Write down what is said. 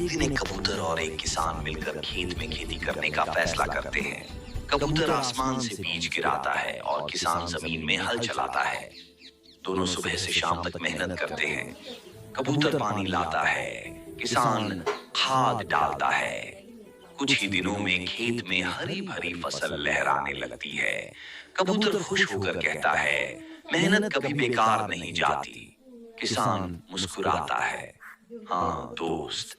एक दिन एक कबूतर और एक किसान मिलकर खेत में खेती करने का फैसला करते हैं। कबूतर आसमान से बीज गिराता है और किसान जमीन में हल चलाता है। दोनों सुबह से शाम तक मेहनत करते हैं। कबूतर पानी लाता है, किसान खाद डालता है। कुछ ही दिनों में खेत में हरी भरी फसल लहराने लगती है। कबूतर खुश होकर कहता है, मेहनत कभी बेकार नहीं जाती। किसान मुस्कुराता है, हाँ दोस्त,